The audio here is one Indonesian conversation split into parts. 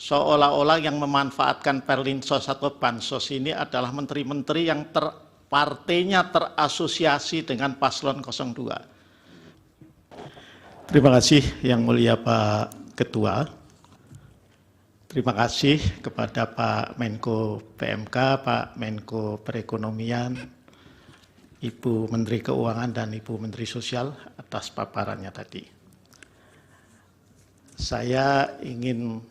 seolah-olah yang memanfaatkan Perlinsos atau Bansos ini adalah menteri-menteri yang partainya terasosiasi dengan paslon 02. Terima kasih Yang Mulia Pak Ketua. Terima kasih kepada Pak Menko PMK, Pak Menko Perekonomian, Ibu Menteri Keuangan dan Ibu Menteri Sosial atas paparannya tadi. Saya ingin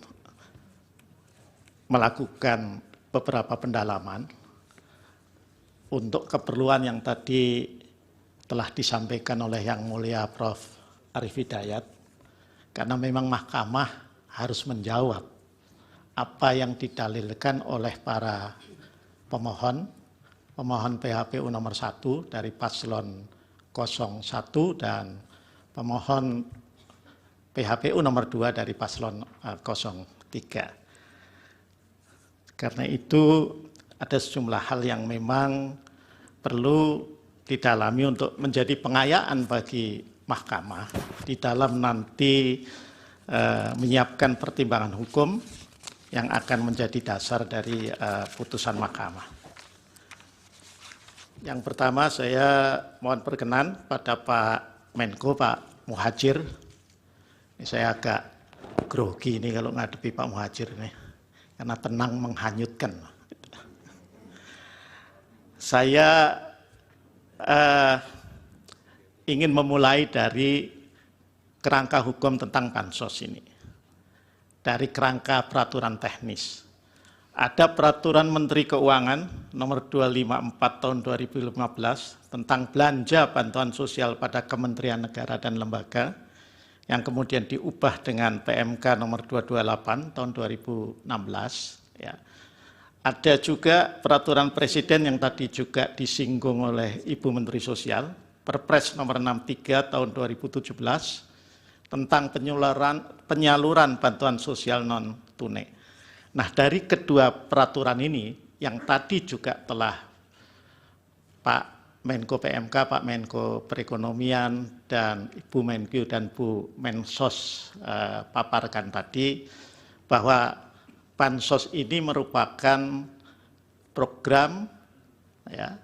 melakukan beberapa pendalaman untuk keperluan yang tadi telah disampaikan oleh Yang Mulia Prof. Arief Hidayat, karena memang Mahkamah harus menjawab apa yang didalilkan oleh para pemohon PHPU nomor 1 dari paslon 01 dan pemohon PHPU nomor 2 dari paslon 03. Karena itu ada sejumlah hal yang memang perlu didalami untuk menjadi pengayaan bagi Mahkamah di dalam nanti menyiapkan pertimbangan hukum yang akan menjadi dasar dari putusan Mahkamah. Yang pertama saya mohon perkenan pada Pak Menko, Pak Muhadjir. Ini saya agak grogi ini kalau ngadepi Pak Muhadjir ini. Karena tenang menghanyutkan. Saya ingin memulai dari kerangka hukum tentang Bansos ini. Dari kerangka peraturan teknis. Ada peraturan Menteri Keuangan nomor 254 tahun 2015 tentang belanja bantuan sosial pada Kementerian Negara dan Lembaga, yang kemudian diubah dengan PMK nomor 228 tahun 2016. Ya. Ada juga peraturan Presiden yang tadi juga disinggung oleh Ibu Menteri Sosial, Perpres nomor 63 tahun 2017 tentang penyaluran bantuan sosial non tunai. Nah, dari kedua peraturan ini yang tadi juga telah Pak Menko PMK, Pak Menko Perekonomian, dan Ibu Menkyu dan Bu Mensos paparkan tadi, bahwa Bansos ini merupakan program, ya,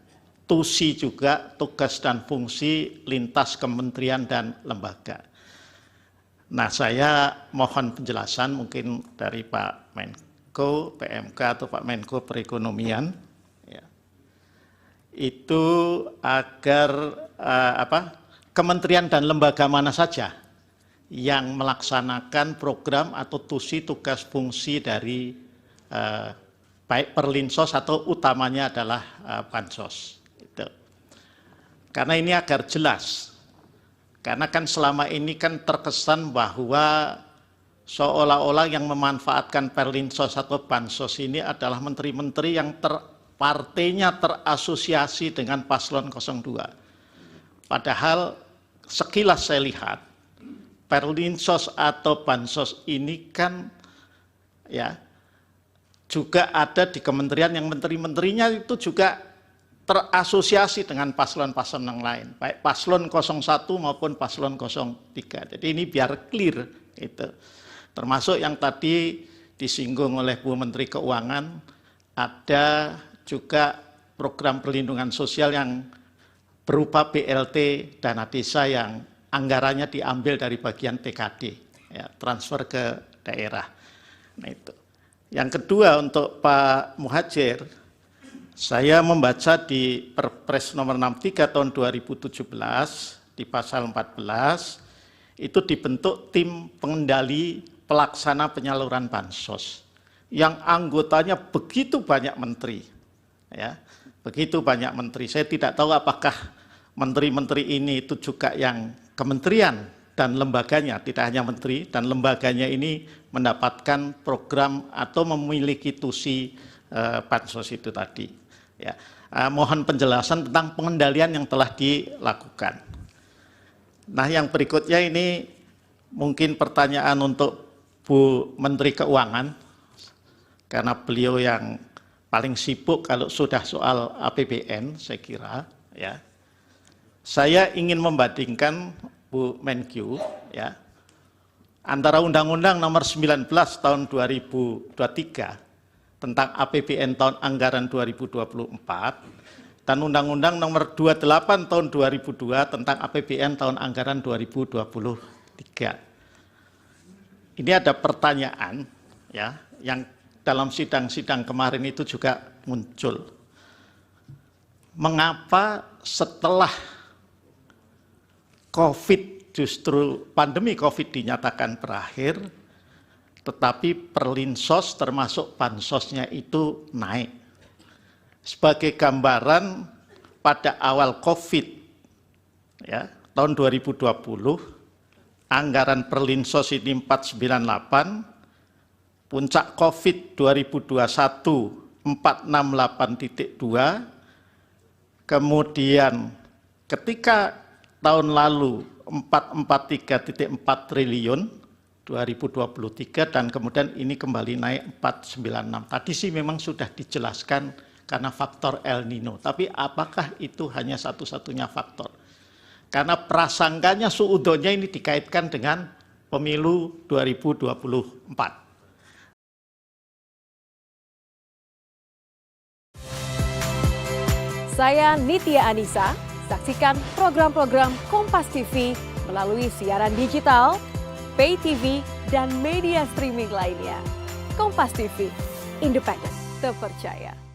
TUSI juga, tugas dan fungsi lintas kementerian dan lembaga. Nah, saya mohon penjelasan mungkin dari Pak Menko PMK atau Pak Menko Perekonomian, itu agar kementerian dan lembaga mana saja yang melaksanakan program atau TUSI, tugas fungsi dari baik Perlinsos atau utamanya adalah Bansos. Itu. Karena ini agar jelas, karena kan selama ini kan terkesan bahwa seolah-olah yang memanfaatkan Perlinsos atau Bansos ini adalah menteri-menteri yang partainya terasosiasi dengan paslon 02. Padahal sekilas saya lihat Perlinsos atau Bansos ini kan ya juga ada di kementerian yang menteri-menterinya itu juga terasosiasi dengan paslon-paslon yang lain, baik paslon 01 maupun paslon 03. Jadi ini biar clear itu. Termasuk yang tadi disinggung oleh Bu Menteri Keuangan, ada juga program perlindungan sosial yang berupa BLT dana desa yang anggarannya diambil dari bagian TKD, ya, transfer ke daerah. Nah, itu. Yang kedua untuk Pak Muhadjir, saya membaca di Perpres nomor 63 tahun 2017 di pasal 14 itu dibentuk tim pengendali pelaksana penyaluran bansos yang anggotanya begitu banyak menteri. Ya, begitu banyak menteri. Saya tidak tahu apakah menteri-menteri ini itu juga yang kementerian dan lembaganya, tidak hanya menteri dan lembaganya ini mendapatkan program atau memiliki TUSI Bansos itu tadi. Ya, mohon penjelasan tentang pengendalian yang telah dilakukan. Nah, yang berikutnya ini mungkin pertanyaan untuk Bu Menteri Keuangan, karena beliau yang paling sibuk kalau sudah soal APBN, saya kira, ya. Saya ingin membandingkan Bu Menkyu, ya, antara Undang-Undang Nomor 19 Tahun 2023 tentang APBN tahun anggaran 2024 dan Undang-Undang Nomor 28 Tahun 2002 tentang APBN tahun anggaran 2023. Ini ada pertanyaan ya yang dalam sidang-sidang kemarin itu juga muncul. Mengapa setelah COVID, justru pandemi COVID dinyatakan berakhir, tetapi Perlinsos termasuk bansosnya itu naik? Sebagai gambaran, pada awal COVID ya, tahun 2020, anggaran Perlinsos ini 498, puncak COVID 2021 468,2, kemudian ketika tahun lalu 443,4 triliun 2023 dan kemudian ini kembali naik 496. Tadi sih memang sudah dijelaskan karena faktor El Nino, tapi apakah itu hanya satu-satunya faktor? Karena prasangkanya suudzonnya ini dikaitkan dengan pemilu 2024. Saya Nitya Anissa, saksikan program-program Kompas TV melalui siaran digital, pay TV, dan media streaming lainnya. Kompas TV, independen, terpercaya.